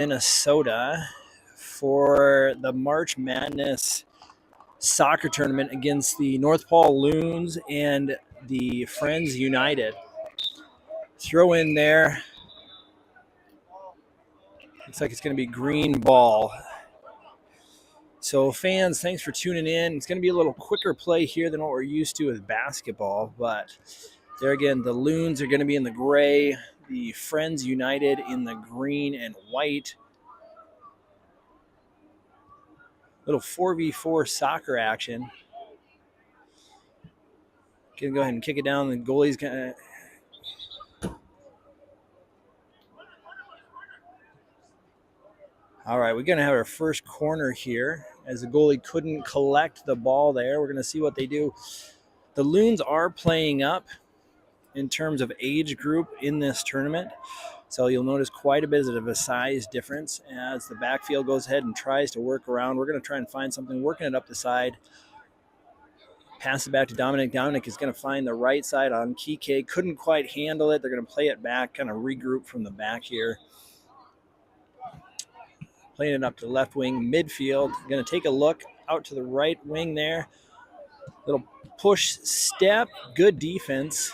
Minnesota for the March Madness soccer tournament against the North Paul Loons and the Friends United. Throw in there. Looks like it's going to be green ball. So fans, thanks for tuning in. It's going to be a little quicker play here than what we're used to with basketball, but there again, the Loons are going to be in the gray, the Friends United in the green and white. Little 4v4 soccer action. Gonna go ahead and kick it down. The goalie's gonna. All right, we're gonna have our first corner here as the goalie couldn't collect the ball there. We're gonna see what they do. The Loons are playing up in terms of age group in this tournament. So you'll notice quite a bit of a size difference as the backfield goes ahead and tries to work around. We're going to try and find something, working it up the side. Pass it back to Dominic. Dominic is going to find the right side on Kike. Couldn't quite handle it. They're going to play it back, kind of regroup from the back here. Playing it up to the left wing, midfield. Going to take a look out to the right wing there. Little push step, good defense.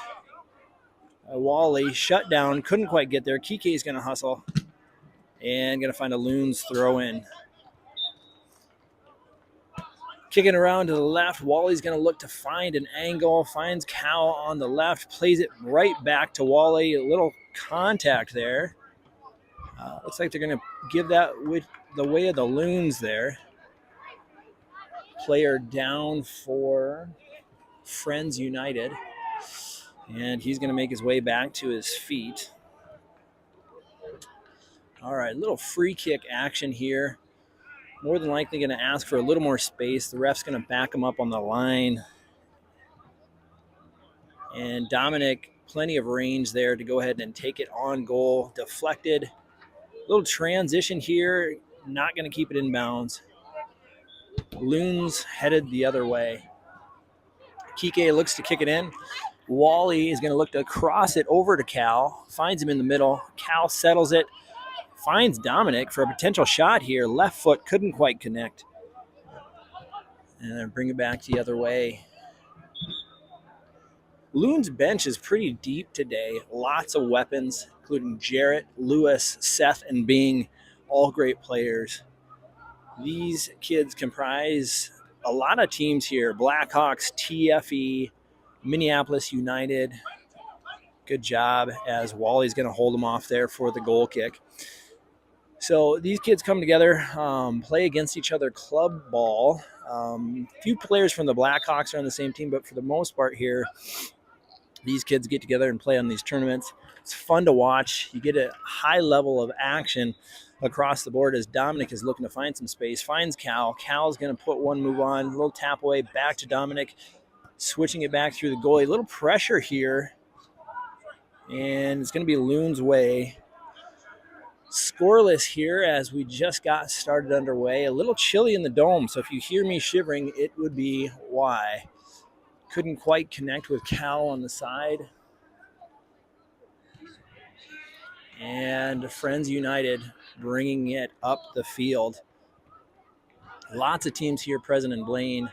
Wally shut down, couldn't quite get there. Kike is going to hustle and going to find a Loons throw in. Kicking around to the left, Wally's going to look to find an angle, finds Cal on the left, plays it right back to Wally. A little contact there. Looks like they're going to give that with the way of the Loons there. Player down for Friends United. And he's going to make his way back to his feet. All right, little free kick action here. More than likely going to ask for a little more space. The ref's going to back him up on the line. And Dominic, plenty of range there to go ahead and take it on goal. Deflected. Little transition here. Not going to keep it in bounds. Loons headed the other way. Kike looks to kick it in. Wally is going to look to cross it over to Cal. Finds him in the middle. Cal settles it. Finds Dominic for a potential shot here. Left foot couldn't quite connect. And then bring it back the other way. Loons bench is pretty deep today. Lots of weapons, including Jarrett, Lewis, Seth, and Bing, all great players. These kids comprise a lot of teams here. Blackhawks, TFE, Minneapolis United. Good job as Wally's going to hold them off there for the goal kick. So these kids come together, play against each other club ball. Few players from the Blackhawks are on the same team, but for the most part here, these kids get together and play on these tournaments. It's fun to watch. You get a high level of action across the board as Dominic is looking to find some space. Finds Cal. Cal's going to put one move on, a little tap away, back to Dominic, switching it back through the goalie. A little pressure here, and it's going to be Loons' way. Scoreless here as we just got started underway. A little chilly in the dome, so if you hear me shivering, it would be why. Couldn't quite connect with Cal on the side. And Friends United bringing it up the field. Lots of teams here present in Blaine.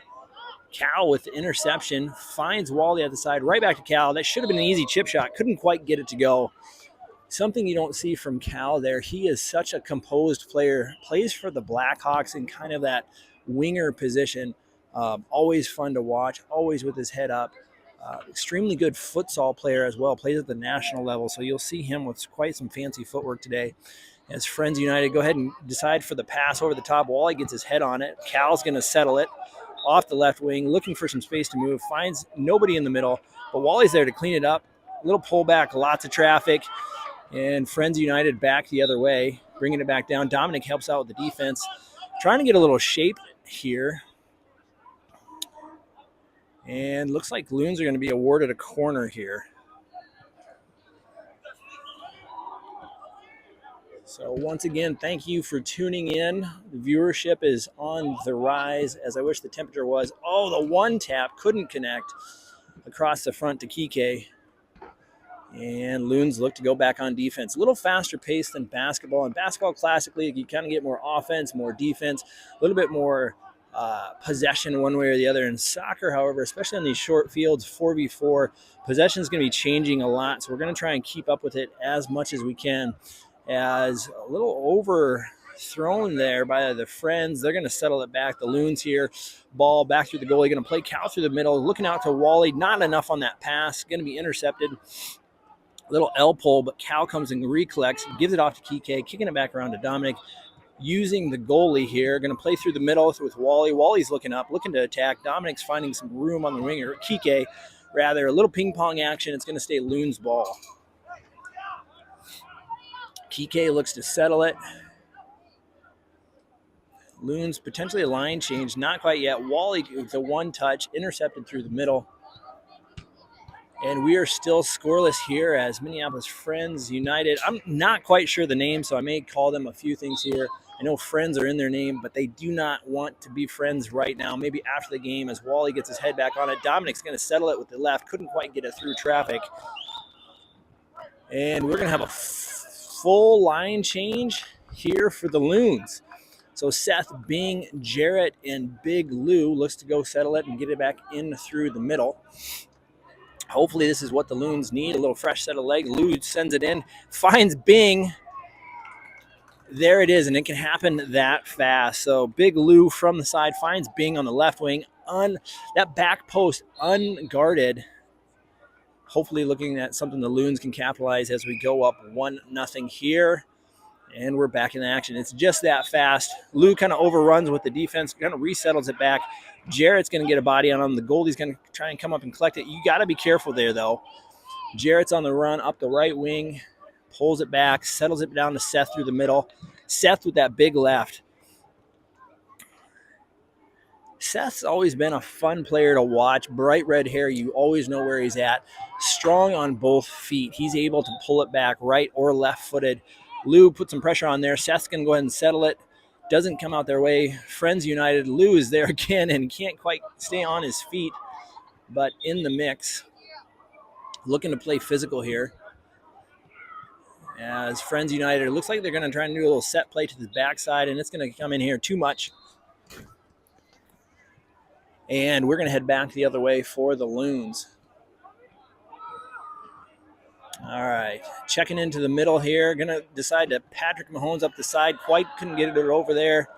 Cal with the interception, finds Wally at the side, right back to Cal. That should have been an easy chip shot. Couldn't quite get it to go. Something you don't see from Cal there. He is such a composed player. Plays for the Blackhawks in kind of that winger position. Always fun to watch. Always with his head up. Extremely good futsal player as well. Plays at the national level. So you'll see him with quite some fancy footwork today. As Friends United go ahead and decide for the pass over the top. Wally gets his head on it. Cal's going to settle it off the left wing. Looking for some space to move. Finds nobody in the middle. But Wally's there to clean it up. Little pullback. Lots of traffic. And Friends United back the other way, bringing it back down. Dominic helps out with the defense. Trying to get a little shape here. And looks like Loons are going to be awarded a corner here. So once again, thank you for tuning in. The viewership is on the rise, as I wish the temperature was. Oh, the one tap couldn't connect across the front to Kike. And Loons look to go back on defense. A little faster pace than basketball. In basketball, classically, you kind of get more offense, more defense, a little bit more possession one way or the other. In soccer, however, especially on these short fields, 4v4, possession is going to be changing a lot. So we're going to try and keep up with it as much as we can. As a little overthrown there by the Friends, they're going to settle it back. The Loons here, ball back through the goalie, going to play Cal through the middle, looking out to Wally. Not enough on that pass, going to be intercepted. Little L pull, but Cal comes and recollects, gives it off to Kike, kicking it back around to Dominic. Using the goalie here, going to play through the middle with Wally. Wally's looking up, looking to attack. Dominic's finding some room on the wing, or Kike, rather. A little ping pong action. It's going to stay Loons ball. Kike looks to settle it. Loons potentially a line change, not quite yet. Wally with the one touch, intercepted through the middle. And we are still scoreless here as Minneapolis Friends United. I'm not quite sure the name, so I may call them a few things here. I know Friends are in their name, but they do not want to be Friends right now. Maybe after the game as Wally gets his head back on it. Dominic's going to settle it with the left. Couldn't quite get it through traffic. And we're going to have a full line change here for the Loons. So Seth, Bing, Jarrett, and Big Lou looks to go settle it and get it back in through the middle. Hopefully this is what the Loons need, a little fresh set of legs. Lou sends it in, finds Bing. There it is, and it can happen that fast. So Big Lou from the side finds Bing on the left wing. That back post unguarded. Hopefully looking at something the Loons can capitalize as we go up 1-0 here. And we're back in action. It's just that fast. Lou kind of overruns with the defense, kind of resettles it back. Jarrett's going to get a body on him. The goalie's going to try and come up and collect it. You got to be careful there, though. Jarrett's on the run up the right wing, pulls it back, settles it down to Seth through the middle. Seth with that big left. Seth's always been a fun player to watch. Bright red hair, you always know where he's at. Strong on both feet. He's able to pull it back right or left-footed. Lou put some pressure on there. Seth's going to go ahead and settle it. Doesn't come out their way. Friends United. Lou is there again and can't quite stay on his feet, but in the mix. Looking to play physical here. As Friends United, it looks like they're going to try and do a little set play to the backside, and it's going to come in here too much. And we're going to head back the other way for the Loons. All right, checking into the middle here. Going to decide to Patrick Mahomes up the side. Quite couldn't get it over there.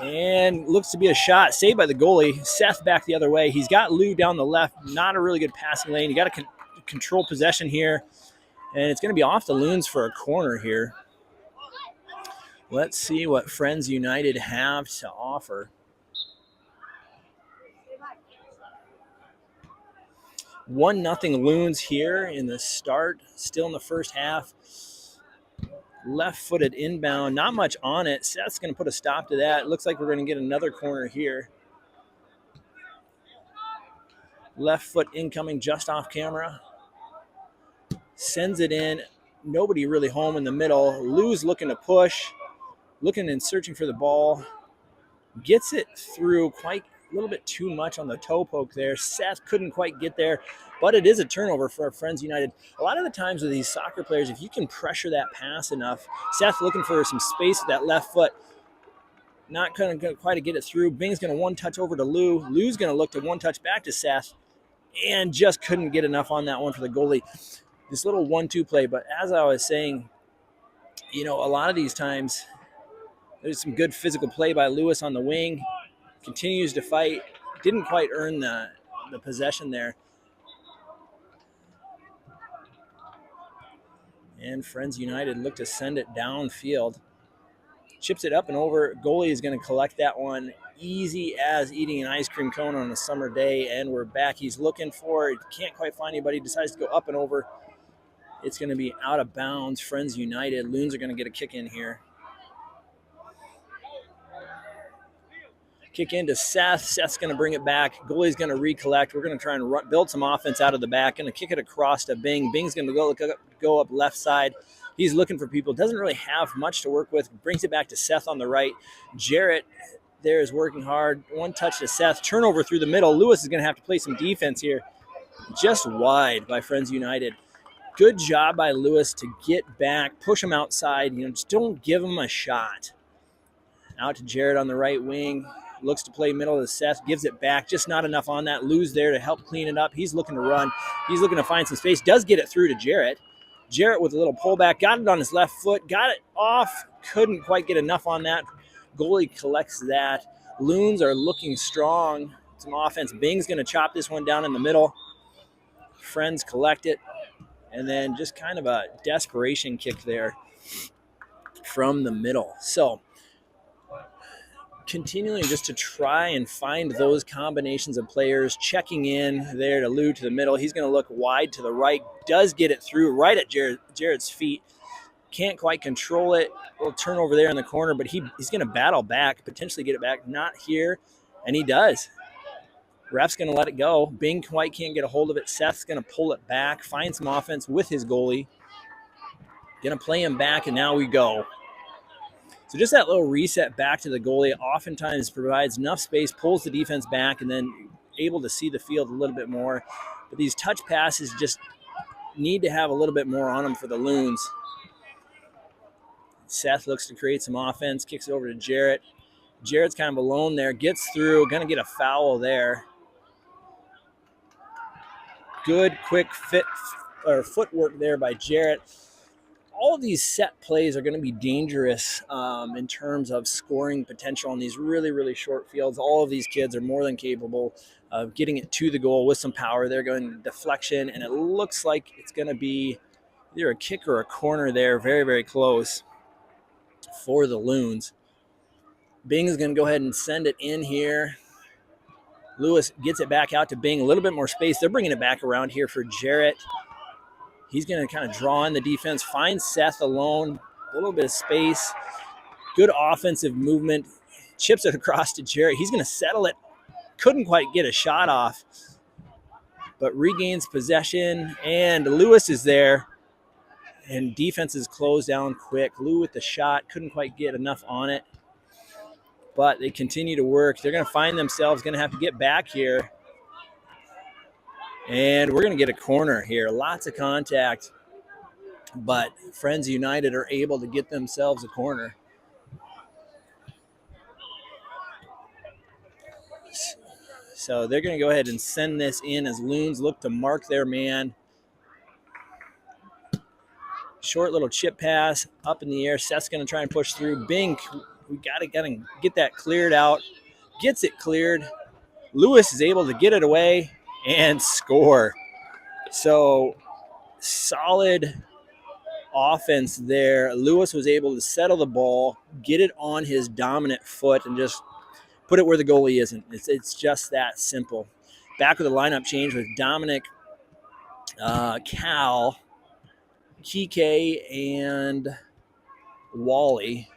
And looks to be a shot. Saved by the goalie. Seth back the other way. He's got Lou down the left. Not a really good passing lane. You got to control possession here. And it's going to be off the Loons for a corner here. Let's see what Friends United have to offer. 1-0 Loons here in the start, still in the first half. Left-footed inbound, not much on it. Seth's going to put a stop to that. Looks like we're going to get another corner here. Left foot incoming just off camera. Sends it in. Nobody really home in the middle. Lou's looking to push, looking and searching for the ball. Gets it through quite a little bit too much on the toe poke there. Seth couldn't quite get there, but it is a turnover for our Friends United. A lot of the times with these soccer players, if you can pressure that pass enough, Seth looking for some space with that left foot, not going to quite get it through. Bing's going to one touch over to Lou. Lou's going to look to one touch back to Seth, and just couldn't get enough on that one for the goalie. This little 1-2 play, but as I was saying, you know, a lot of these times there's some good physical play by Lewis on the wing. Continues to fight. Didn't quite earn the possession there. And Friends United look to send it downfield. Chips it up and over. Goalie is going to collect that one. Easy as eating an ice cream cone on a summer day. And we're back. He's looking for it. Can't quite find anybody. Decides to go up and over. It's going to be out of bounds. Friends United. Loons are going to get a kick in here. Kick into Seth. Seth's going to bring it back. Goalie's going to recollect. We're going to try and build some offense out of the back. Going to kick it across to Bing. Bing's going to go up left side. He's looking for people. Doesn't really have much to work with. Brings it back to Seth on the right. Jarrett there is working hard. One touch to Seth. Turnover through the middle. Lewis is going to have to play some defense here. just wide by Friends United. Good job by Lewis to get back, push him outside. Just don't give him a shot. Out to Jarrett on the right wing. Looks to play middle to Seth. Gives it back. Just not enough on that. Lou's there to help clean it up. He's looking to run. He's looking to find some space. Does get it through to Jarrett. Jarrett with a little pullback. Got it on his left foot. Got it off. Couldn't quite get enough on that. Goalie collects that. Loons are looking strong. Some offense. Bing's going to chop this one down in the middle. Friends collect it. And then just kind of a desperation kick there from the middle. So continuing just to try and find those combinations of players, checking in there to Lou to the middle. He's going to look wide to the right, does get it through right at Jarrett's feet. Can't quite control it. A little turnover there in the corner, but he's going to battle back, potentially get it back. Not here, and he does. Ref's going to let it go. Bing quite can't get a hold of it. Seth's going to pull it back, find some offense with his goalie. Going to play him back, and now we go. So just that little reset back to the goalie oftentimes provides enough space, pulls the defense back, and then able to see the field a little bit more. But these touch passes just need to have a little bit more on them for the Loons. Seth looks to create some offense, kicks it over to Jarrett. Jarrett's kind of alone there, gets through, going to get a foul there. Good, quick footwork there by Jarrett. All of these set plays are going to be dangerous in terms of scoring potential on these really, really short fields. All of these kids are more than capable of getting it to the goal with some power. They're going deflection, and it looks like it's going to be either a kick or a corner there, very, very close for the Loons. Bing is going to go ahead and send it in here. Lewis gets it back out to Bing, a little bit more space. They're bringing it back around here for Jarrett. He's going to kind of draw in the defense, find Seth alone, a little bit of space. Good offensive movement. Chips it across to Jarrett. He's going to settle it. Couldn't quite get a shot off, but regains possession, and Lewis is there, and defense is closed down quick. Lou with the shot, couldn't quite get enough on it, but they continue to work. They're going to find themselves going to have to get back here. And we're going to get a corner here. Lots of contact, but Friends United are able to get themselves a corner. So they're going to go ahead and send this in as Loons look to mark their man. Short little chip pass up in the air. Seth's going to try and push through. Bing, we got to get that cleared out. Gets it cleared. Lewis is able to get it away and score. So solid offense there. Lewis was able to settle the ball, get it on his dominant foot, and just put it where the goalie isn't. It's just that simple. Back with a lineup change with Dominic, Cal, Kike, and Wally.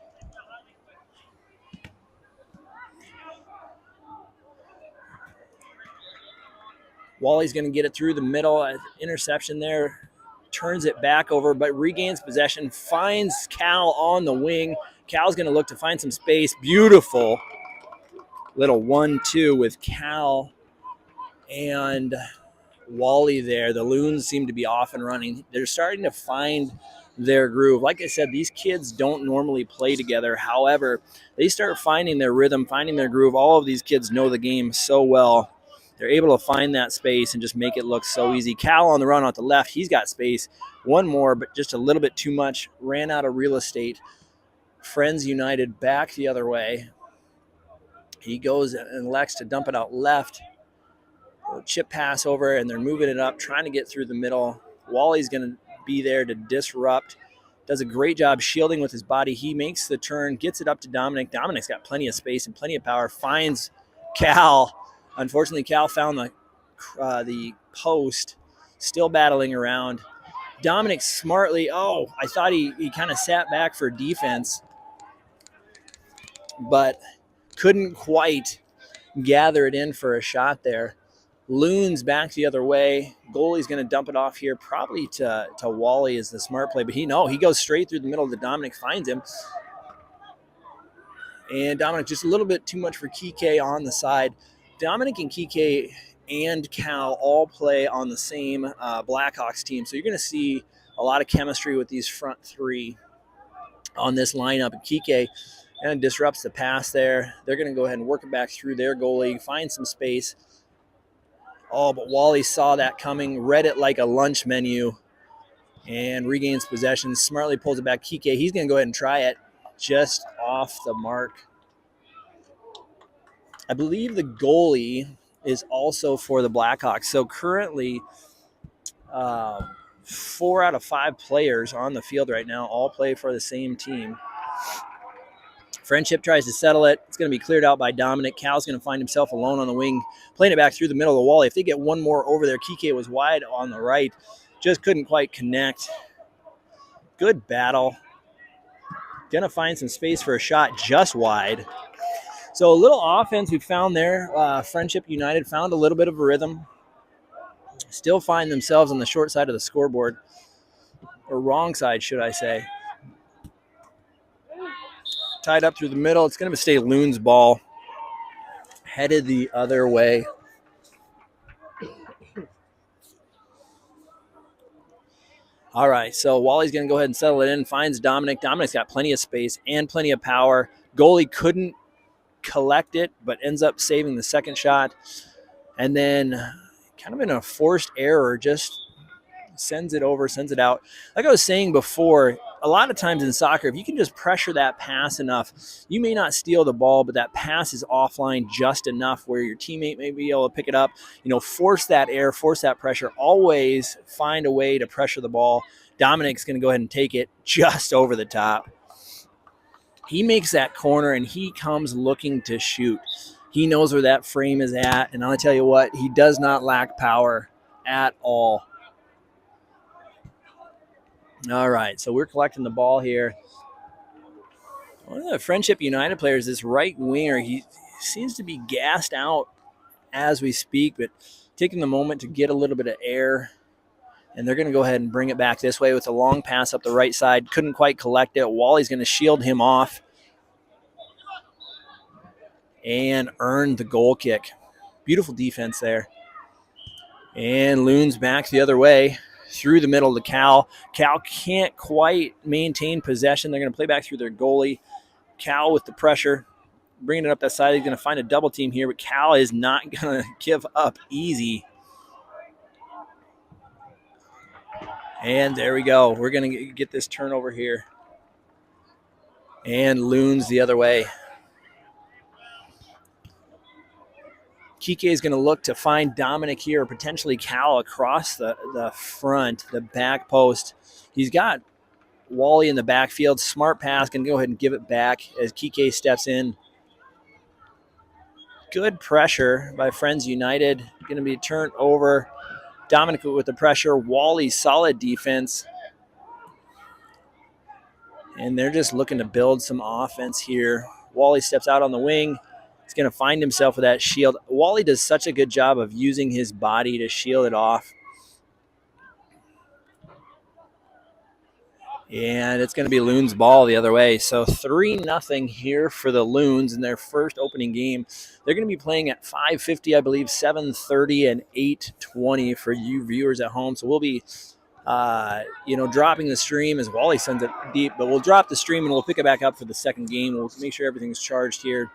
Wally's going to get it through the middle. Interception there. Turns it back over, but regains possession. Finds Cal on the wing. Cal's going to look to find some space. Beautiful little 1-2 with Cal and Wally there. The Loons seem to be off and running. They're starting to find their groove. Like I said, these kids don't normally play together. However, they start finding their rhythm, finding their groove. All of these kids know the game so well. They're able to find that space and just make it look so easy. Cal on the run on the left. He's got space. One more, but just a little bit too much. Ran out of real estate. Friends United back the other way. He goes and elects to dump it out left. Chip pass over, and they're moving it up, trying to get through the middle. Wally's going to be there to disrupt. Does a great job shielding with his body. He makes the turn, gets it up to Dominic. Dominic's got plenty of space and plenty of power. Finds Cal. Unfortunately, Cal found the post, still battling around. Dominic smartly, I thought he kind of sat back for defense, but couldn't quite gather it in for a shot there. Loons back the other way. Goalie's going to dump it off here, probably to Wally is the smart play, but he goes straight through the middle. Dominic finds him. And Dominic just a little bit too much for Kike on the side. Dominic and Kike and Cal all play on the same Blackhawks team. So you're going to see a lot of chemistry with these front three on this lineup. And Kike kind of disrupts the pass there. They're going to go ahead and work it back through their goalie, find some space. Oh, but Wally saw that coming, read it like a lunch menu, and regains possession. Smartly pulls it back. Kike, he's going to go ahead and try it just off the mark. I believe the goalie is also for the Blackhawks. So currently, 4 out of 5 players on the field right now all play for the same team. Friendship tries to settle it. It's going to be cleared out by Dominic. Cal's going to find himself alone on the wing, playing it back through the middle of the wall. If they get one more over there, Kike was wide on the right. Just couldn't quite connect. Good battle. Going to find some space for a shot just wide. So a little offense we found there. Friendship United found a little bit of a rhythm. Still find themselves on the short side of the scoreboard. Or wrong side, should I say. Tied up through the middle. It's going to stay Loon's ball. Headed the other way. All right, so Wally's going to go ahead and settle it in. Finds Dominic. Dominic's got plenty of space and plenty of power. Goalie couldn't collect it, but ends up saving the second shot. And then kind of in a forced error, just sends it over, sends it out. Like I was saying before, a lot of times in soccer, if you can just pressure that pass enough, you may not steal the ball, but that pass is offline just enough where your teammate may be able to pick it up. Force that air, force that pressure. Always find a way to pressure the ball. Dominic's going to go ahead and take it just over the top. He makes that corner, and he comes looking to shoot. He knows where that frame is at, and I'll tell you what, he does not lack power at all. All right, so we're collecting the ball here. One of the Friendship United players, this right winger, he seems to be gassed out as we speak, but taking the moment to get a little bit of air. And they're going to go ahead and bring it back this way with a long pass up the right side. Couldn't quite collect it. Wally's going to shield him off and earn the goal kick. Beautiful defense there. And Loon's back the other way. Through the middle to Cal. Cal can't quite maintain possession. They're going to play back through their goalie. Cal with the pressure, bringing it up that side. He's going to find a double team here, but Cal is not going to give up easy. And there we go. We're going to get this turnover here. And Loon's the other way. Kike is going to look to find Dominic here, or potentially Cal across the front, the back post. He's got Wally in the backfield. Smart pass, can go ahead and give it back as Kike steps in. Good pressure by Friends United. Going to be turned over. Dominic with the pressure. Wally, solid defense. And they're just looking to build some offense here. Wally steps out on the wing. He's going to find himself with that shield. Wally does such a good job of using his body to shield it off. And it's going to be Loon's ball the other way. So 3-0 here for the Loons in their first opening game. They're going to be playing at 5:50, I believe, 7:30, and 8:20 for you viewers at home. So we'll be, dropping the stream as Wally sends it deep. But we'll drop the stream and we'll pick it back up for the second game. We'll make sure everything's charged here.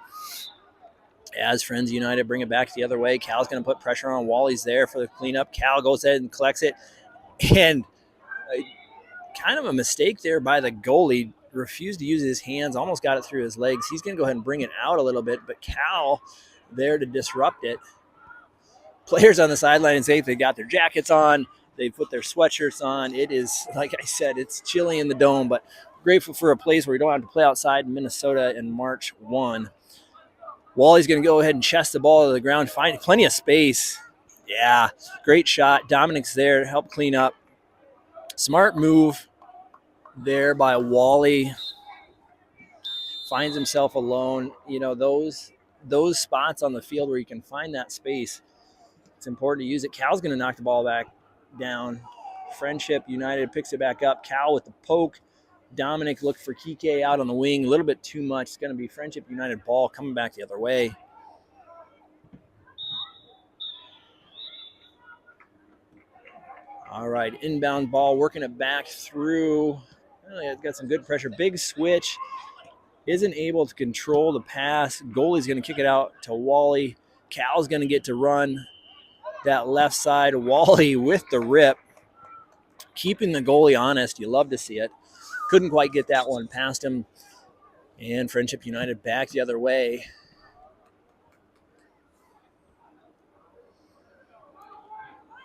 As Friends United bring it back the other way. Cal's going to put pressure on. Wally's there for the cleanup. Cal goes ahead and collects it. And kind of a mistake there by the goalie. Refused to use his hands. Almost got it through his legs. He's going to go ahead and bring it out a little bit. But Cal there to disrupt it. Players on the sideline and safe. They got their jackets on. They put their sweatshirts on. It is, like I said, it's chilly in the dome. But grateful for a place where you don't have to play outside in Minnesota in March 1. Wally's going to go ahead and chest the ball to the ground, find plenty of space. Yeah, great shot. Dominic's there to help clean up. Smart move there by Wally. Finds himself alone. Those spots on the field where you can find that space, it's important to use it. Cal's going to knock the ball back down. Friendship United picks it back up. Cal with the poke. Dominic looked for Kike out on the wing. A little bit too much. It's going to be Friendship United ball coming back the other way. All right, inbound ball, working it back through. It's got some good pressure. Big switch. Isn't able to control the pass. Goalie's going to kick it out to Wally. Cal's going to get to run that left side. Wally with the rip. Keeping the goalie honest. You love to see it. Couldn't quite get that one past him. And Friendship United back the other way.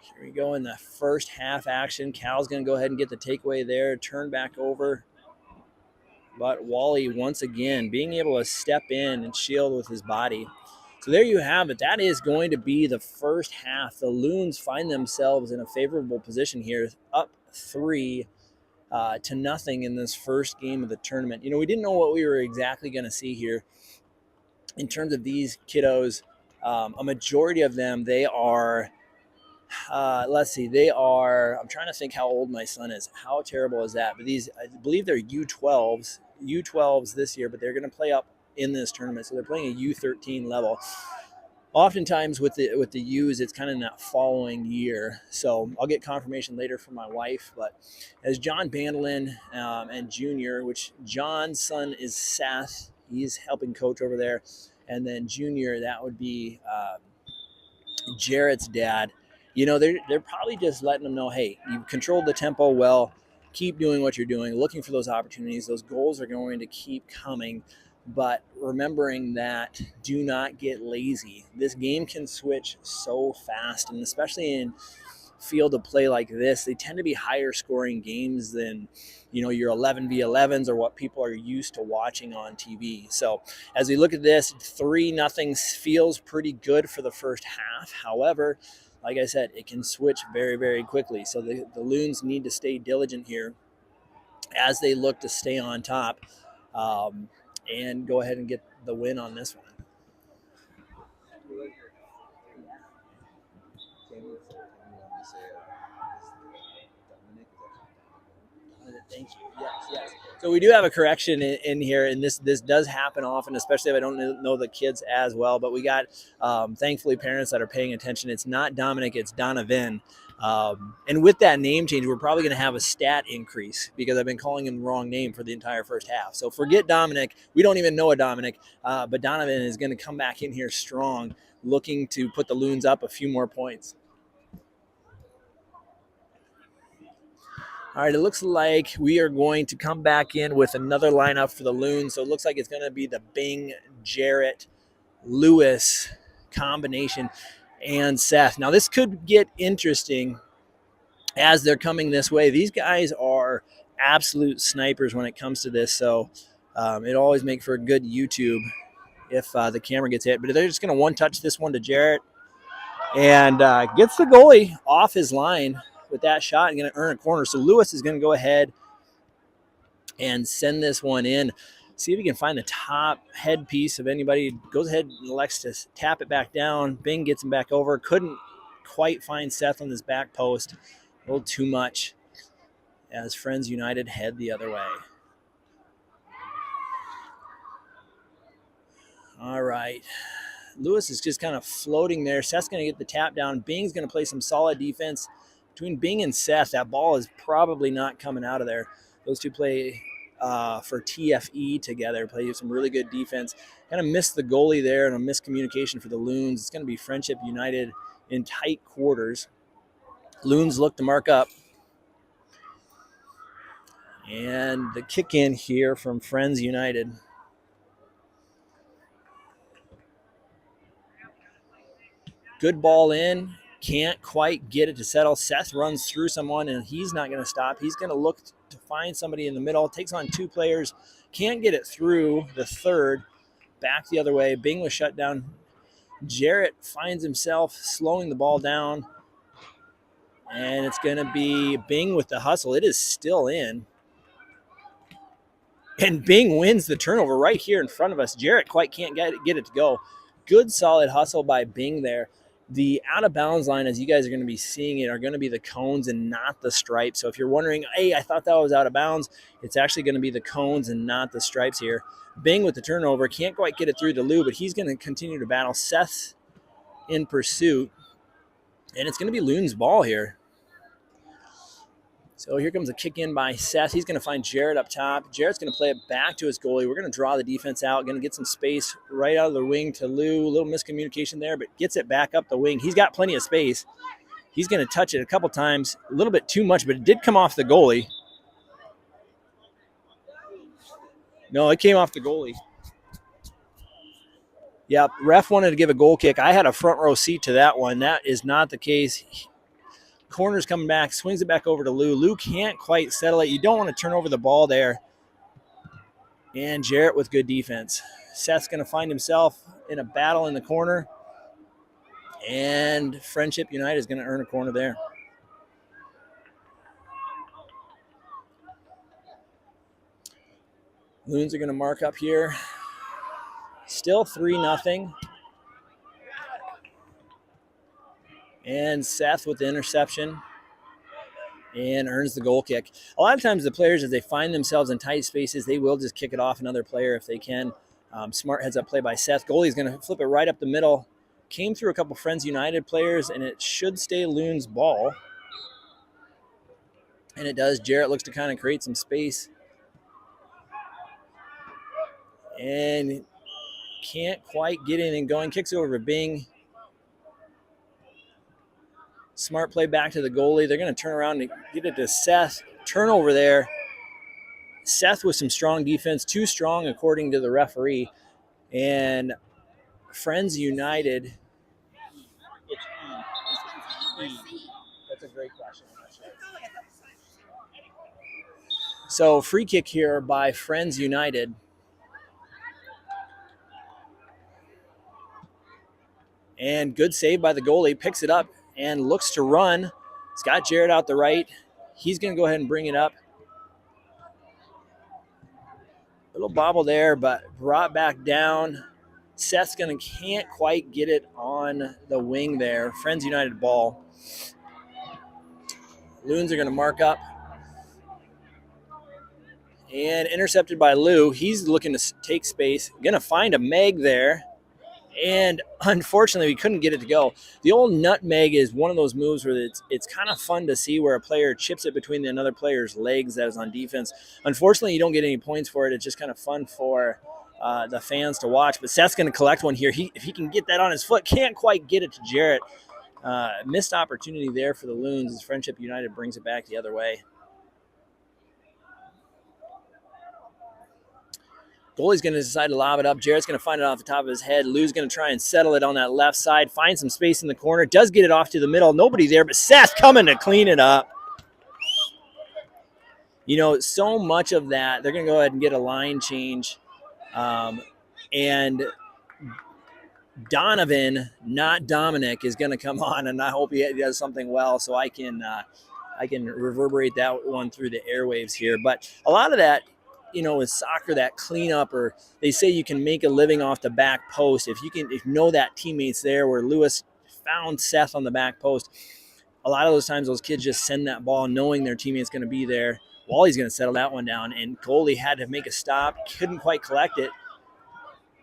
Here we go in the first half action. Cal's going to go ahead and get the takeaway there. Turn back over. But Wally, once again, being able to step in and shield with his body. So there you have it. That is going to be the first half. The Loons find themselves in a favorable position here, up 3-0 in this first game of the tournament. You know, we didn't know what we were exactly going to see here in terms of these kiddos. A majority of them, they are, I'm trying to think how old my son is. How terrible is that? But these, I believe they're U12s this year, but they're going to play up in this tournament. So they're playing a U13 level. Oftentimes with the U's, it's kind of in that following year. So I'll get confirmation later from my wife. But as John Bandolin and Junior, which John's son is Seth, he's helping coach over there. And then Junior, that would be Jarrett's dad. You know, they're probably just letting them know, hey, you've controlled the tempo well. Keep doing what you're doing, looking for those opportunities. Those goals are going to keep coming. But remembering that, do not get lazy. This game can switch so fast, and especially in field of play like this, they tend to be higher scoring games than, you know, your 11v11s or what people are used to watching on TV. So as we look at this, 3-0 feels pretty good for the first half. However, like I said, it can switch very, very quickly. So the Loons need to stay diligent here as they look to stay on top. And go ahead and get the win on this one. Thank you. Yes. So we do have a correction in here, and this does happen often, especially if I don't know the kids as well. But we got, thankfully, parents that are paying attention. It's not Dominic, it's Donovan. And with that name change, we're probably going to have a stat increase because I've been calling him the wrong name for the entire first half. So forget Dominic. We don't even know a Dominic, but Donovan is going to come back in here strong, looking to put the Loons up a few more points. All right, it looks like we are going to come back in with another lineup for the Loons. So it looks like it's going to be the Bing, Jarrett, Lewis combination, and Seth. Now, this could get interesting as they're coming this way. These guys are absolute snipers when it comes to this. So it always makes for a good YouTube if the camera gets hit. But they're just going to one-touch this one to Jarrett and gets the goalie off his line with that shot and going to earn a corner. So Lewis is going to go ahead and send this one in. See if he can find the top headpiece of anybody. Goes ahead and elects to tap it back down. Bing gets him back over. Couldn't quite find Seth on this back post. A little too much as Friends United head the other way. All right. Lewis is just kind of floating there. Seth's going to get the tap down. Bing's going to play some solid defense. Between Bing and Seth, that ball is probably not coming out of there. Those two play for TFE together, play some really good defense. Kind of missed the goalie there and a miscommunication for the Loons. It's going to be Friendship United in tight quarters. Loons look to mark up. And the kick in here from Friends United. Good ball in. Can't quite get it to settle. Seth runs through someone, and he's not going to stop. He's going to look to find somebody in the middle. Takes on two players. Can't get it through the third. Back the other way. Bing was shut down. Jarrett finds himself slowing the ball down. And it's going to be Bing with the hustle. It is still in. And Bing wins the turnover right here in front of us. Jarrett quite can't get it to go. Good solid hustle by Bing there. The out-of-bounds line, as you guys are going to be seeing it, are going to be the cones and not the stripes. So if you're wondering, hey, I thought that was out of bounds, it's actually going to be the cones and not the stripes here. Bing with the turnover. Can't quite get it through to Lou, but he's going to continue to battle. Seth in pursuit. And it's going to be Loon's ball here. So here comes a kick in by Seth. He's going to find Jarrett up top. Jarrett's going to play it back to his goalie. We're going to draw the defense out. Going to get some space right out of the wing to Lou. A little miscommunication there, but gets it back up the wing. He's got plenty of space. He's going to touch it a couple times. A little bit too much, but it did come off the goalie. No, it came off the goalie. Yep, ref wanted to give a goal kick. I had a front row seat to that one. That is not the case. Corner's coming back, swings it back over to Lou. Lou can't quite settle it. You don't want to turn over the ball there. And Jarrett with good defense. Seth's going to find himself in a battle in the corner. And Friendship United is going to earn a corner there. Loons are going to mark up here. Still 3-0. And Seth with the interception and earns the goal kick. A lot of times the players, as they find themselves in tight spaces, they will just kick it off another player if they can. Smart heads up play by Seth. Goalie's going to flip it right up the middle. Came through a couple Friends United players, and it should stay Loon's ball. And it does. Jarrett looks to kind of create some space. And can't quite get anything going. Kicks it over to Bing. Smart play back to the goalie. They're going to turn around and get it to Seth. Turnover there. Seth with some strong defense. Too strong, according to the referee. And Friends United. That's a great question. So free kick here by Friends United. And good save by the goalie. Picks it up and looks to run. He's got Jarrett out the right. He's going to go ahead and bring it up. Little bobble there, but brought back down. Seth's can't quite get it on the wing there. Friends United ball. Loons are going to mark up. And intercepted by Lou. He's looking to take space. Going to find a Meg there. And unfortunately, we couldn't get it to go. The old nutmeg is one of those moves where it's kind of fun to see where a player chips it between another player's legs that is on defense. Unfortunately, you don't get any points for it. It's just kind of fun for the fans to watch. But Seth's going to collect one here. If he can get that on his foot, can't quite get it to Jarrett. Missed opportunity there for the Loons as Friendship United brings it back the other way. Goalie's going to decide to lob it up. Jarrett's going to find it off the top of his head. Lou's going to try and settle it on that left side. Find some space in the corner. Does get it off to the middle. Nobody there, but Seth coming to clean it up. You know, so much of that, they're going to go ahead and get a line change. And Donovan, not Dominic, is going to come on, and I hope he does something well so I can reverberate that one through the airwaves here. But a lot of that, you know, with soccer, that cleanup, or they say you can make a living off the back post. If you know that teammate's there, where Lewis found Seth on the back post, a lot of those times those kids just send that ball knowing their teammate's going to be there. Wally's going to settle that one down, and goalie had to make a stop, couldn't quite collect it.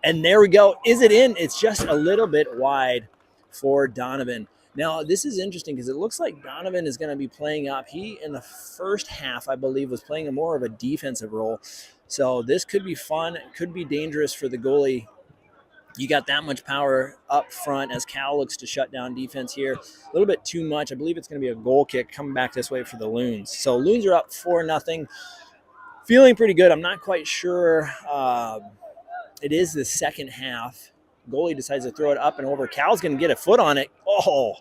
And there we go. Is it in? It's just a little bit wide for Donovan. Now, this is interesting because it looks like Donovan is going to be playing up. He, in the first half, I believe, was playing more of a defensive role. So this could be fun. It could be dangerous for the goalie. You got that much power up front as Cal looks to shut down defense here. A little bit too much. I believe it's going to be a goal kick coming back this way for the Loons. So Loons are up 4-0. Feeling pretty good. I'm not quite sure. It is the second half. Goalie decides to throw it up and over. Cal's going to get a foot on it. Oh,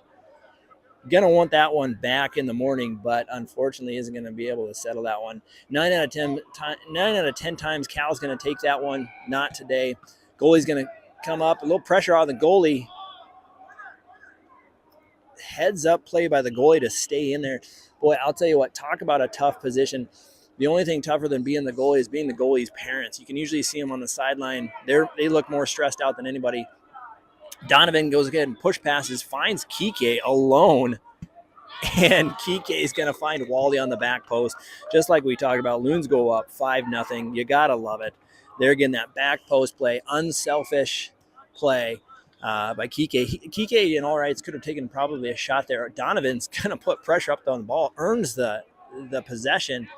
going to want that one back in the morning, but unfortunately isn't going to be able to settle that one. 9 out of 10 times Cal's going to take that one. Not today. Goalie's going to come up. A little pressure on the goalie. Heads up play by the goalie to stay in there. Boy, I'll tell you what, talk about a tough position. The only thing tougher than being the goalie is being the goalie's parents. You can usually see them on the sideline. They look more stressed out than anybody. Donovan goes ahead and push passes, finds Kike alone. And Kike is going to find Wally on the back post. Just like we talked about, Loons go up 5-0. You got to love it. They're getting that back post play, unselfish play by Kike. Kike, in all rights, could have taken probably a shot there. Donovan's going to put pressure up on the ball, earns the the possession.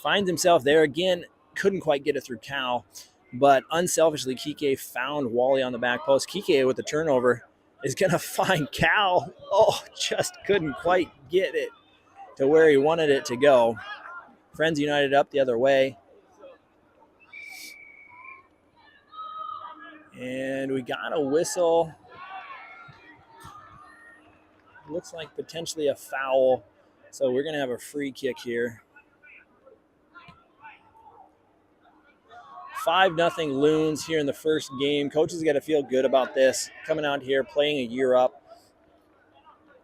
Finds himself there again. Couldn't quite get it through Cal, but unselfishly, Kike found Wally on the back post. Kike with the turnover is going to find Cal. Oh, just couldn't quite get it to where he wanted it to go. Friends United up the other way. And we got a whistle. Looks like potentially a foul. So we're going to have a free kick here. 5-0 Loons here in the first game. Coaches got to feel good about this. Coming out here, playing a year up.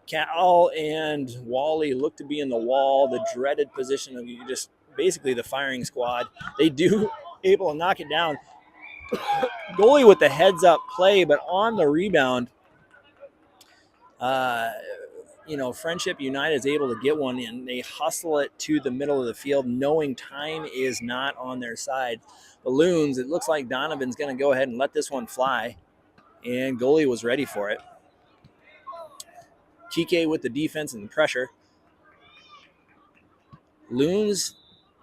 Cal and Wally look to be in the wall, the dreaded position of just basically the firing squad. They do able to knock it down. Goalie with the heads up play, but on the rebound, Friendship United is able to get one in. They hustle it to the middle of the field, knowing time is not on their side. The Loons, it looks like Donovan's going to go ahead and let this one fly, and goalie was ready for it. Kike with the defense and the pressure. Loons,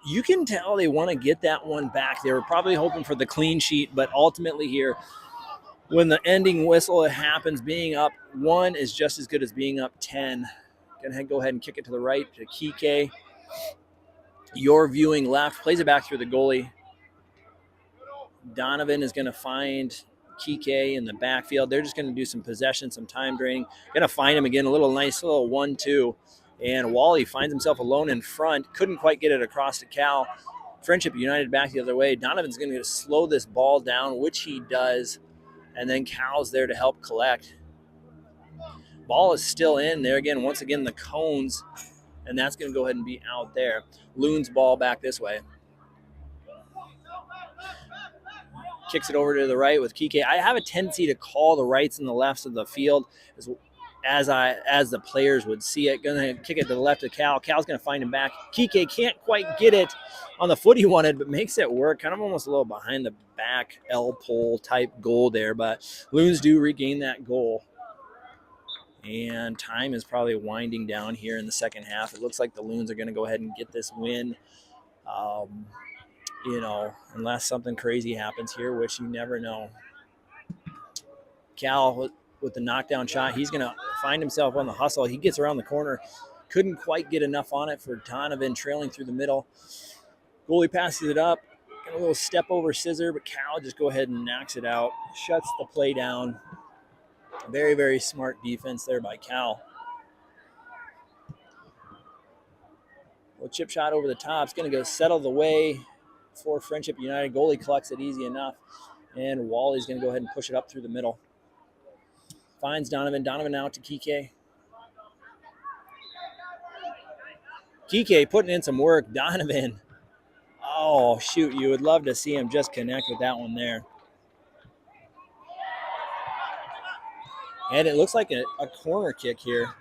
you can tell they want to get that one back. They were probably hoping for the clean sheet, but ultimately here, when the ending whistle happens, being up 1 is just as good as being up 10. Gonna go ahead and kick it to the right to Kike. You're viewing left, plays it back through the goalie. Donovan is gonna find Kike in the backfield. They're just gonna do some possession, some time draining. Gonna find him again, a little nice little 1-2. And Wally finds himself alone in front. Couldn't quite get it across to Cal. Friendship United back the other way. Donovan's gonna slow this ball down, which he does. And then Cal's there to help collect. Ball is still in there again. Once again, the cones, and that's going to go ahead and be out there. Loons ball back this way. Kicks it over to the right with Kike. I have a tendency to call the rights and the lefts of the field as the players would see it. Going to kick it to the left of Cal. Cal's going to find him back. Kike can't quite get it on the foot he wanted, but makes it work. Kind of almost a little behind the back L pole type goal there, but Loons do regain that goal. And time is probably winding down here in the second half. It looks like the Loons are going to go ahead and get this win. Unless something crazy happens here, which you never know. Cal with the knockdown shot, he's going to find himself on the hustle. He gets around the corner. Couldn't quite get enough on it for Donovan trailing through the middle. Goalie passes it up. Got a little step over scissor, but Cal just go ahead and knocks it out. Shuts the play down. Very, very smart defense there by Cal. Well, chip shot over the top. It's going to go settle the way for Friendship United. Goalie collects it easy enough. And Wally's going to go ahead and push it up through the middle. Finds Donovan. Donovan out to Kike. Kike putting in some work. Donovan. Oh, shoot. You would love to see him just connect with that one there. And it looks like a corner kick here.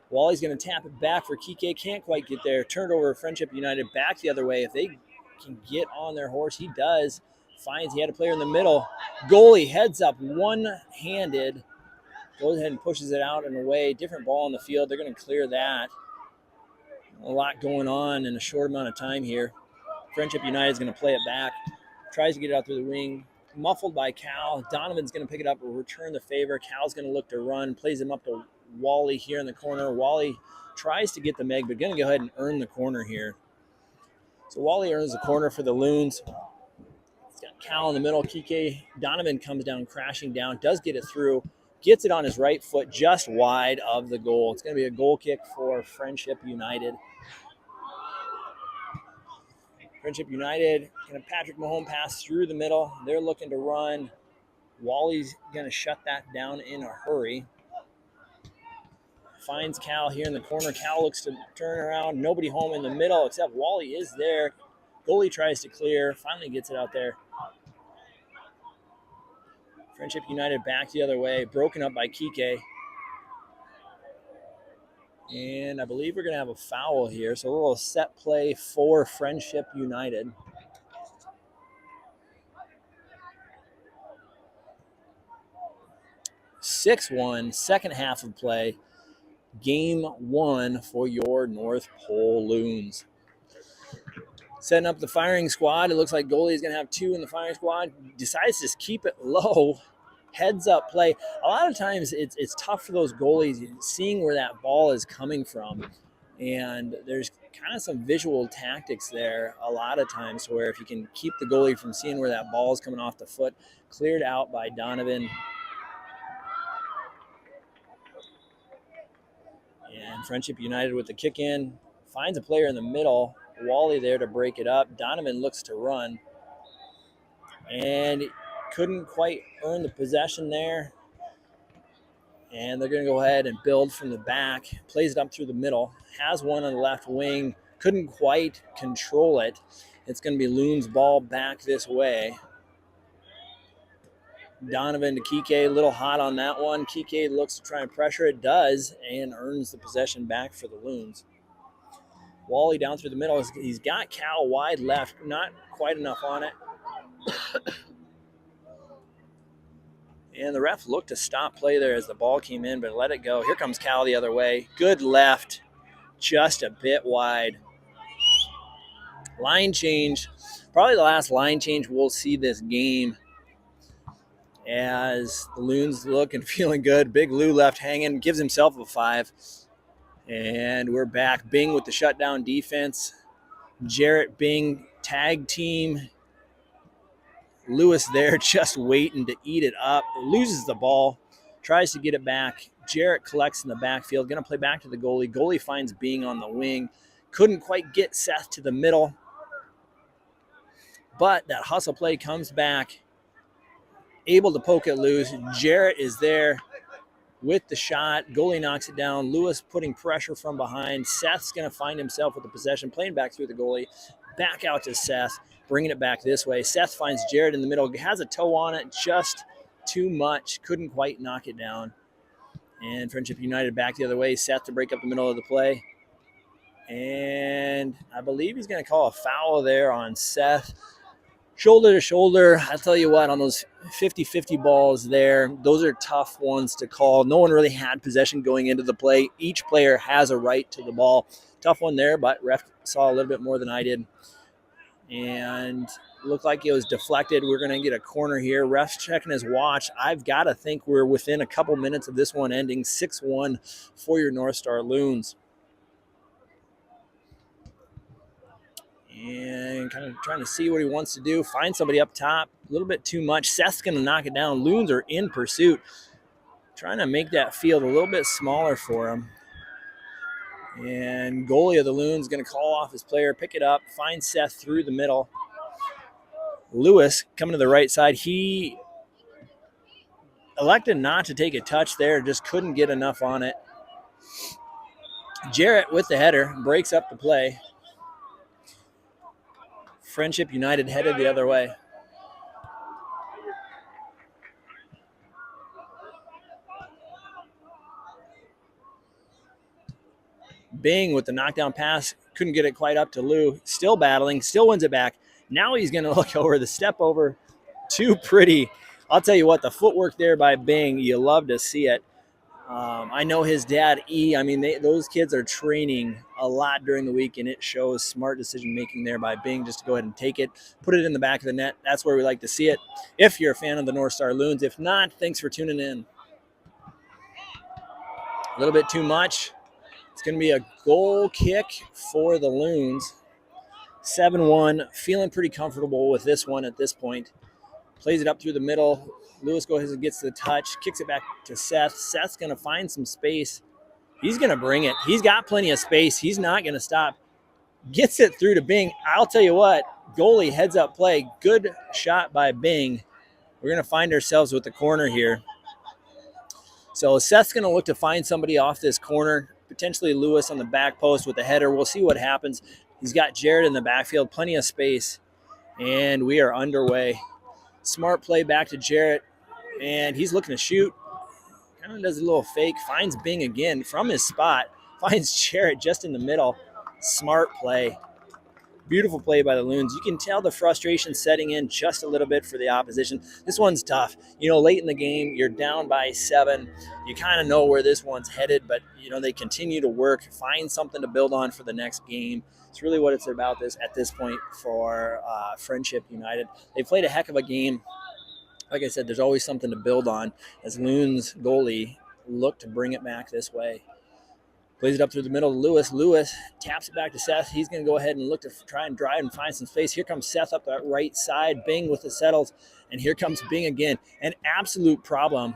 Wally's going to tap it back for Kike. Can't quite get there. Turned over Friendship United back the other way. If they can get on their horse, he does. Finds he had a player in the middle. Goalie heads up one-handed. Goes ahead and pushes it out and away. Different ball on the field. They're going to clear that. A lot going on in a short amount of time here. Friendship United is going to play it back. Tries to get it out through the wing. Muffled by Cal. Donovan's going to pick it up and return the favor. Cal's going to look to run. Plays him up to Wally here in the corner. Wally tries to get the meg, but going to go ahead and earn the corner here. So Wally earns the corner for the Loons. He's got Cal in the middle. Kike. Donovan comes down, crashing down. Does get it through. Gets it on his right foot just wide of the goal. It's going to be a goal kick for Friendship United. Friendship United, and a Patrick Mahomes pass through the middle. They're looking to run. Wally's going to shut that down in a hurry. Finds Cal here in the corner. Cal looks to turn around. Nobody home in the middle except Wally is there. Goalie tries to clear. Finally gets it out there. Friendship United back the other way. Broken up by Kike. And I believe we're going to have a foul here. So a little set play for Friendship United. (6-1), second half of play. Game 1 for your North Pole Loons. Setting up the firing squad. It looks like goalie is going to have 2 in the firing squad. Decides to keep it low. Heads up play. A lot of times it's tough for those goalies seeing where that ball is coming from. And there's kind of some visual tactics there a lot of times where if you can keep the goalie from seeing where that ball is coming off the foot, cleared out by Donovan. And Friendship United with the kick in. Finds a player in the middle. Wally there to break it up. Donovan looks to run. And couldn't quite earn the possession there. And they're going to go ahead and build from the back. Plays it up through the middle. Has one on the left wing. Couldn't quite control it. It's going to be Loon's ball back this way. Donovan to Kike, a little hot on that one. Kike looks to try and pressure. It does, and earns the possession back for the Loons. Wally down through the middle. He's got Cal wide left. Not quite enough on it. And the ref looked to stop play there as the ball came in, but let it go. Here comes Cal the other way. Good left, just a bit wide. Line change. Probably the last line change we'll see this game as the Loons look and feeling good. Big Lou left hanging, gives himself a 5. And we're back. Bing with the shutdown defense. Jarrett, Bing, tag team. Lewis there just waiting to eat it up. Loses the ball. Tries to get it back. Jarrett collects in the backfield. Going to play back to the goalie. Goalie finds Bing on the wing. Couldn't quite get Seth to the middle. But that hustle play comes back. Able to poke it loose. Jarrett is there with the shot. Goalie knocks it down. Lewis putting pressure from behind. Seth's going to find himself with the possession. Playing back through the goalie. Back out to Seth. Bringing it back this way. Seth finds Jarrett in the middle. Has a toe on it. Just too much. Couldn't quite knock it down. And Friendship United back the other way. Seth to break up the middle of the play. And I believe he's going to call a foul there on Seth. Shoulder to shoulder. I'll tell you what, on those 50-50 balls there, those are tough ones to call. No one really had possession going into the play. Each player has a right to the ball. Tough one there, but ref saw a little bit more than I did. And looked like it was deflected. We're going to get a corner here. Ref's checking his watch. I've got to think we're within a couple minutes of this one ending. 6-1 for your North Star Loons. And kind of trying to see what he wants to do. Find somebody up top. A little bit too much. Seth's going to knock it down. Loons are in pursuit. Trying to make that field a little bit smaller for him. And goalie of the Loons going to call off his player, pick it up, find Seth through the middle. Lewis coming to the right side. He elected not to take a touch there, just couldn't get enough on it. Jarrett with the header, breaks up the play. Friendship United headed the other way. Bing with the knockdown pass. Couldn't get it quite up to Lou. Still battling. Still wins it back. Now he's going to look over the step over. Too pretty. I'll tell you what, the footwork there by Bing, you love to see it. I know his dad, E. I mean, those kids are training a lot during the week, and it shows smart decision-making there by Bing just to go ahead and take it, put it in the back of the net. That's where we like to see it if you're a fan of the North Star Loons. If not, thanks for tuning in. A little bit too much. It's going to be a goal kick for the Loons. 7-1. Feeling pretty comfortable with this one at this point. Plays it up through the middle. Lewis goes and gets the touch. Kicks it back to Seth. Seth's going to find some space. He's going to bring it. He's got plenty of space. He's not going to stop. Gets it through to Bing. I'll tell you what, goalie heads up play. Good shot by Bing. We're going to find ourselves with the corner here. So Seth's going to look to find somebody off this corner. Potentially Lewis on the back post with the header. We'll see what happens. He's got Jarrett in the backfield, plenty of space, and we are underway. Smart play back to Jarrett, and he's looking to shoot. Kind of does a little fake, finds Bing again from his spot, finds Jarrett just in the middle. Smart play. Beautiful play by the Loons. You can tell the frustration setting in just a little bit for the opposition. This one's tough. Late in the game, you're down by 7. You kind of know where this one's headed, but, they continue to work, find something to build on for the next game. It's really what it's about at this point for Friendship United. They played a heck of a game. Like I said, there's always something to build on as Loons goalie look to bring it back this way. Plays it up through the middle to Lewis. Lewis taps it back to Seth. He's going to go ahead and look to try and drive and find some space. Here comes Seth up that right side. Bing with the settles. And here comes Bing again. An absolute problem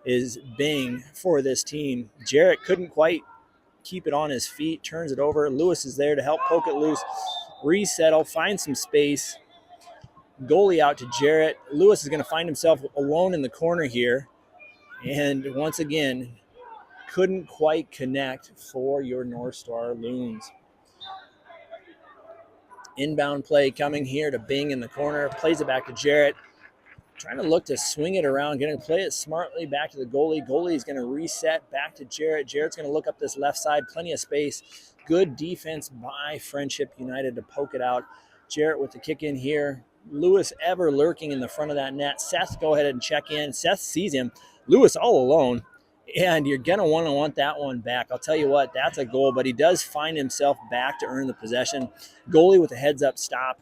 is Bing for this team. Jarrett couldn't quite keep it on his feet. Turns it over. Lewis is there to help poke it loose. Resettle. Find some space. Goalie out to Jarrett. Lewis is going to find himself alone in the corner here. And once again, couldn't quite connect for your North Star Loons. Inbound play coming here to Bing in the corner. Plays it back to Jarrett. Trying to look to swing it around. Going to play it smartly back to the goalie. Goalie is going to reset back to Jarrett. Jarrett's going to look up this left side. Plenty of space. Good defense by Friendship United to poke it out. Jarrett with the kick in here. Lewis ever lurking in the front of that net. Seth, go ahead and check in. Seth sees him. Lewis all alone. And you're going to want that one back. I'll tell you what, that's a goal, but he does find himself back to earn the possession. Goalie with a heads-up stop.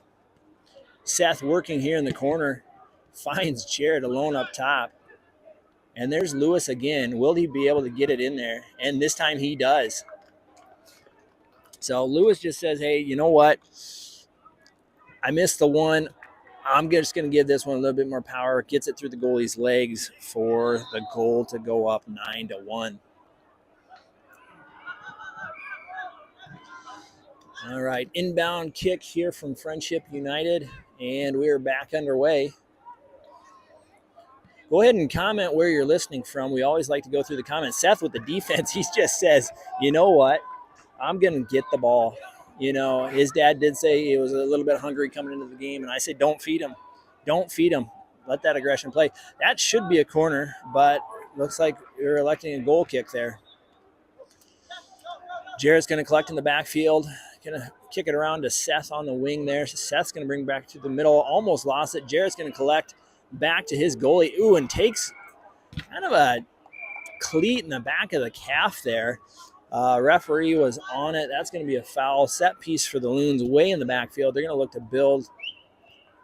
Seth working here in the corner. Finds Jarrett alone up top. And there's Lewis again. Will he be able to get it in there? And this time he does. So Lewis just says, hey, you know what? I missed the one. I'm just going to give this one a little bit more power. Gets it through the goalie's legs for the goal to go up 9-1. All right, inbound kick here from Friendship United, and we're back underway. Go ahead and comment where you're listening from. We always like to go through the comments. Seth with the defense, he just says, you know what? I'm going to get the ball. His dad did say he was a little bit hungry coming into the game, and I said, don't feed him. Don't feed him. Let that aggression play. That should be a corner, but looks like you're electing a goal kick there. Jarrett's going to collect in the backfield. Going to kick it around to Seth on the wing there. So Seth's going to bring back to the middle. Almost lost it. Jarrett's going to collect back to his goalie. Ooh, and takes kind of a cleat in the back of the calf there. Referee was on it. That's going to be a foul. Set piece for the Loons way in the backfield. They're going to look to build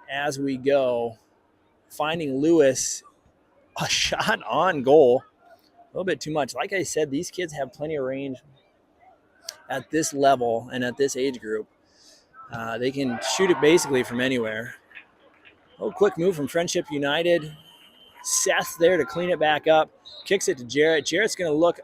as we go. Finding Lewis a shot on goal. A little bit too much. Like I said, these kids have plenty of range at this level and at this age group. They can shoot it basically from anywhere. Oh, quick move from Friendship United. Seth there to clean it back up. Kicks it to Jarrett. Jarrett's going to look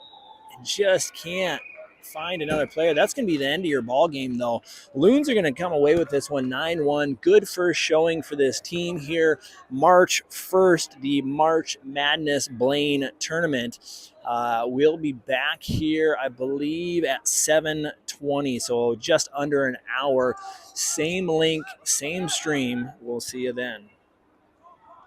and just can't find another player. That's going to be the end of your ball game, though. Loons are going to come away with this one 9-1. Good first showing for this team here. March 1st, the March Madness Blaine tournament. We'll be back here, I believe, at 7:20, so just under an hour. Same link, same stream. We'll see you then.